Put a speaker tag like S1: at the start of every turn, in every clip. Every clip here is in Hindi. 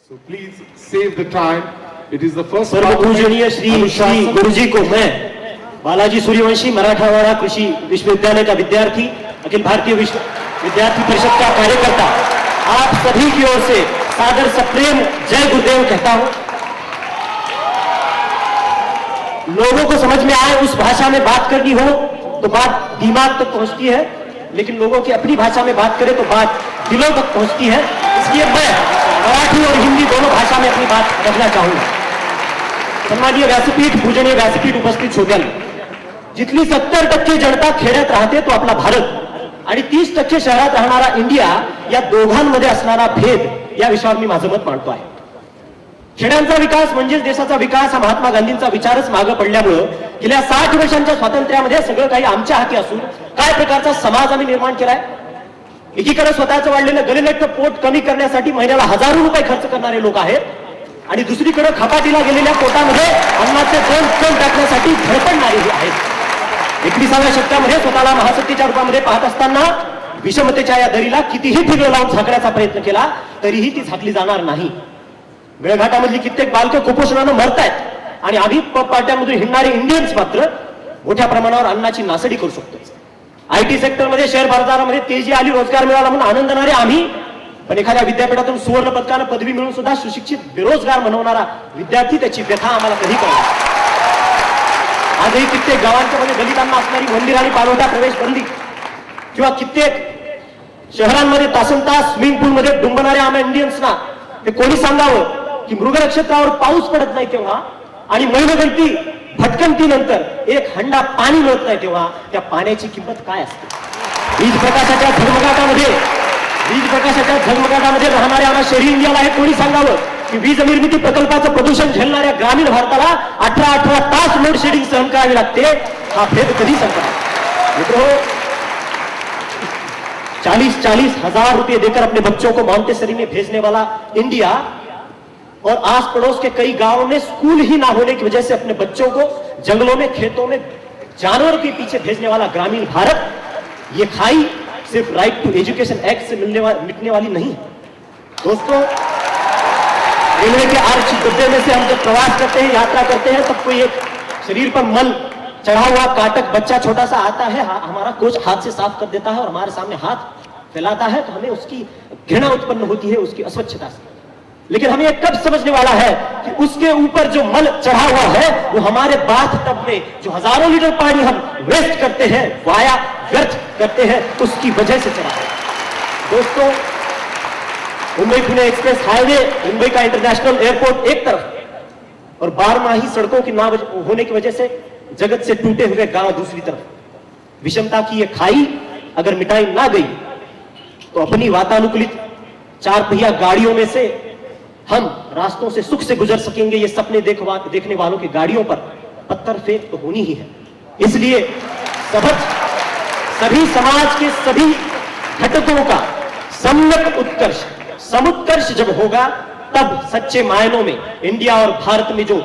S1: So please save the time. It is the first.
S2: सर्व पूजनीय श्री श्री गुरुजी को मैं बालाजी सूर्यवंशी मराठावाड़ा कृषि विश्वविद्यालय का विद्यार्थी, अखिल भारतीय विद्यार्थी परिषद का कार्यकर्ता, आप सभी की ओर से सादर सप्रेम जय गुरुदेव कहता हूं। लोगों को समझ में आए उस भाषा में बात करनी हो तो बात दिमाग तक पहुंचती है, लेकिन लोगों की अपनी भाषा में बात करें तो बात दिलों तक पहुंचती है। इसलिए मैं मराठी और हिंदी दोनों भाषा में अपनी बात रखना चाहूंगा। सन्माननीय व्यासपीठ, पूजनीय व्यासपीठ उपस्थित श्रोत्यांनो, जिथली 70% जनता खेड्यात राहते तो आपला भारत आणि 30% शहरात राहणारा इंडिया, या दोघांमध्ये असणारा भेद या विषयावर मी माझं मत मांडतो आहे। खेड्यांचा विकास म्हणजेच देशाचा विकास हा महात्मा गांधींचा विचारच मागे पडल्यामुळे गेल्या 60 वर्षांच्या स्वातंत्र्यामध्ये सगळं काही आमच्या हाती असून काय प्रकारचा समाज आम्ही निर्माण केलाय। एकीकडे स्वतःचं वाढलेलं गलिलठ्ठ पोट कमी करण्यासाठी महिन्याला हजारो रुपये खर्च करणारे लोक आहेत आणि दुसरीकडे खपाटीला गेलेल्या पोटामध्ये अन्नाचे 2 टन टाकण्यासाठी धडपडणारे आहेत। 21व्या शतकामध्ये स्वतःला महासत्तेच्या रूपामध्ये पाहत असताना विषमतेच्या या दरीला कितीही ठिगळं लावून झाकण्याचा प्रयत्न केला तरीही ती झाकली जाणार नाही। मेळघाटामधली कित्येक बालकं कुपोषणानं मरतायत आणि आम्ही पाट्यामधून हिंडणारे इंडियन्स मात्र मोठ्या प्रमाणावर अन्नाची नासडी करू शकतो। आयटी सेक्टरमध्ये शेअर बाजारामध्ये तेजी आली, रोजगार मिळाला म्हणून आनंदणारे आम्ही, पण एखाद्या विद्यापीठातून सुवर्ण पदकानं पदवी मिळून सुद्धा सुशिक्षित बेरोजगार बनवणारा विद्यार्थी त्याची व्यथा आम्हाला कधी कळली। आजही कित्येक गावांच्या मध्ये दलितांना असणारी मंदिर आणि पाणवठा प्रवेश बंदी, किंवा कित्येक शहरांमध्ये तासनतास स्विमिंग पूल मध्ये डुंबणाऱ्या आम्हा इंडियन्सना ते कोणी सांगावं की मृग नक्षत्रावर पाऊस पडत नाही तेव्हा आणि मैलगंती भटकंतीनंतर एक हंडा पाणी मिळत नाही तेव्हा त्या पाण्याची किंमत काय असते। वीज प्रकाशाच्या झगमगाटामध्ये राहणाऱ्या आम्हा शहरी इंडियाला हे कोणी सांगावं की वीज निर्मिती प्रकल्पाचं प्रदूषण झेलणाऱ्या ग्रामीण भारताला 18 तास लोड शेडिंग सहन करावी लागते। हा भेद कधी संपणार मित्रों? 40-40 हजार रुपए देकर अपने बच्चों को मॉन्टेसरी में भेजने वाला इंडिया और आस पड़ोस के कई गांवों में स्कूल ही ना होने की वजह से अपने बच्चों को जंगलों में, खेतों में जानवर के पीछे भेजने वाला ग्रामीण भारत, ये खाई सिर्फ राइट टू एजुकेशन एक्ट से मिटने वाली नहीं। दोस्तों, रेलवे के आरक्षित डिब्बे में से हम जब प्रवास करते हैं, यात्रा करते हैं, तब कोई एक शरीर पर मल चढ़ा हुआ काटक बच्चा छोटा सा आता है, हमारा कोच हाथ से साफ कर देता है और हमारे सामने हाथ फैलाता है, तो हमें उसकी घृणा उत्पन्न होती है उसकी अस्वच्छता से। लेकिन हमें कब समझने वाला है कि उसके ऊपर जो मल चढ़ा हुआ है वो हमारे बाथ टब में जो हजारों लीटर पानी हम वेस्ट करते हैं, वाया व्यर्थ करते हैं, उसकी वजह से चढ़ा है। दोस्तों, मुंबई पुणे एक्सप्रेस हाईवे, मुंबई का इंटरनेशनल एयरपोर्ट एक तरफ और बारमाही सड़कों की ना होने की वजह से जगत से टूटे हुए गांव दूसरी तरफ। विषमता की ये खाई अगर मिटाई ना गई तो अपनी वातानुकूलित 4 पहिया गाड़ियों में से हम रास्तों से सुख से गुजर सकेंगे, ये सपने देखने वालों की गाड़ियों पर पत्थर फेंक तो होनी ही है। इसलिए सभी समाज के सभी घटकों का सम्यक उत्कर्ष, समुत्कर्ष जब होगा तब सच्चे मायनों में इंडिया और भारत में जो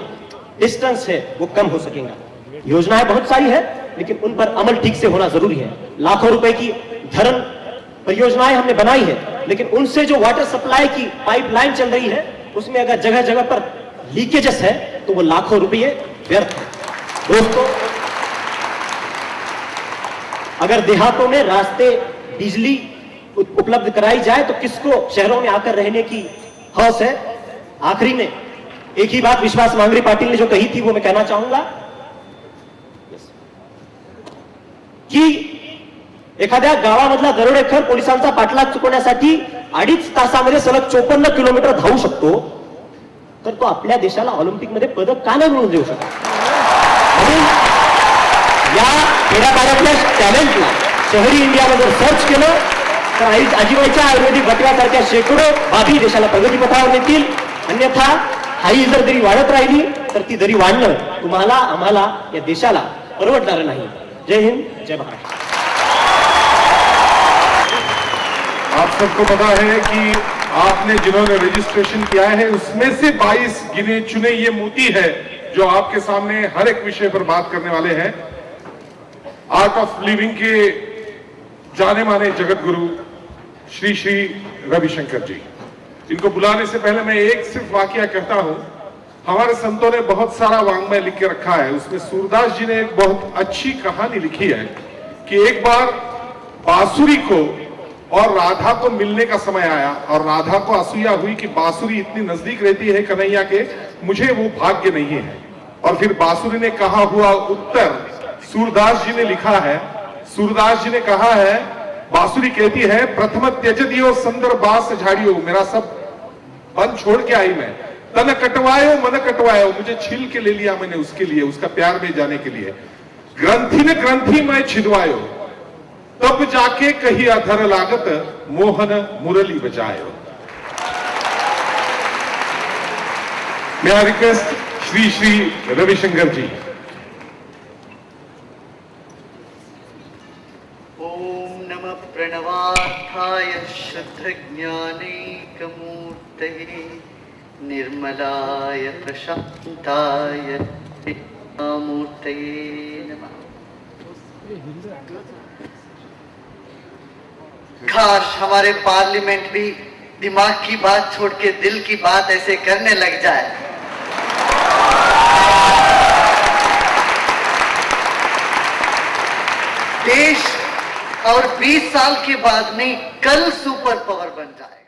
S2: डिस्टेंस है वो कम हो सकेगा। योजनाएं बहुत सारी है, लेकिन उन पर अमल ठीक से होना जरूरी है। लाखों रुपए की धरण परियोजनाएं हमने बनाई है, लेकिन उनसे जो वाटर सप्लाई की पाइपलाइन चल रही है उसमें अगर जगह जगह पर लीकेजेस है तो वो लाखों रुपए व्यर्थ है। दोस्तों, अगर देहातों में रास्ते, बिजली उपलब्ध कराई जाए तो किसको शहरों में आकर रहने की हौस है। आखिरी में एक ही बात विश्वास मांगरी पाटिल ने जो कही थी वो मैं कहना चाहूंगा कि एखाद्या गावामधला दरोडेखोर पोलिसांचा पाठलाग चुकवण्यासाठी 2.5 तासामध्ये सलग 54 किलोमीटर धावू शकतो, तर तो आपल्या देशाला ऑलिम्पिक मध्ये पदक का नाही मिळवून देऊ शकत? म्हणून या खेड्यापाड्यातल्या टॅलेंटला शहरी इंडियामध्ये सर्च केलं तर आजीबाईच्या आयुर्वेदिक बटव्यासारख्या शेकडो बाबी देशाला प्रगतीपथावर नेतील। अन्यथा हाई जर दरी वाढत राहिली तर ती दरी वाढणं तुम्हाला, आम्हाला, या देशाला परवडणार नाही। जय हिंद, जय महाराष्ट्र।
S1: आप सबको पता है कि आपने जिन्होंने रजिस्ट्रेशन किया है उसमें से 22 गिने चुने ये मोती है जो आपके सामने हर एक विषय पर बात करने वाले हैं। आर्ट ऑफ लिविंग के जाने माने जगत गुरु श्री श्री रविशंकर जी, इनको बुलाने से पहले मैं एक सिर्फ वाकया कहता हूं। हमारे संतों ने बहुत सारा वांग्मय लिख के रखा है, उसमें सूरदास जी ने एक बहुत अच्छी कहानी लिखी है कि एक बार बांसुरी को और राधा को मिलने का समय आया और राधा को असूया हुई कि बांसुरी इतनी नजदीक रहती है कन्हैया के, मुझे वो भाग्य नहीं है। और फिर बांसुरी ने कहा हुआ उत्तर सूरदास जी ने लिखा है। सूरदास जी ने कहा है, बांसुरी कहती है, प्रथम त्यज दियो सुंदर बांस झाड़ियो, मेरा सब बन छोड़ के आई मैं, तन कटवायो मन कटवायो, मुझे छील के ले लिया मैंने उसके लिए, उसका प्यार में जाने के लिए। ग्रंथि ने ग्रंथि मैं छिदवायो, तब जाके कही अधर लागत, मोहन मुरली बजायो। मैं रिक्वेस्ट श्री श्री रविशंकर जी।
S3: ओम नमः प्रणवार्थाय शुद्ध ज्ञानैकमूर्तये निर्मलाय प्रशांताय मूर्तये नमः। काश हमारे पार्लियामेंट भी दिमाग की बात छोड़ के दिल की बात ऐसे करने लग जाए। देश और 20 साल के बाद नहीं, कल सुपर पावर बन जाए।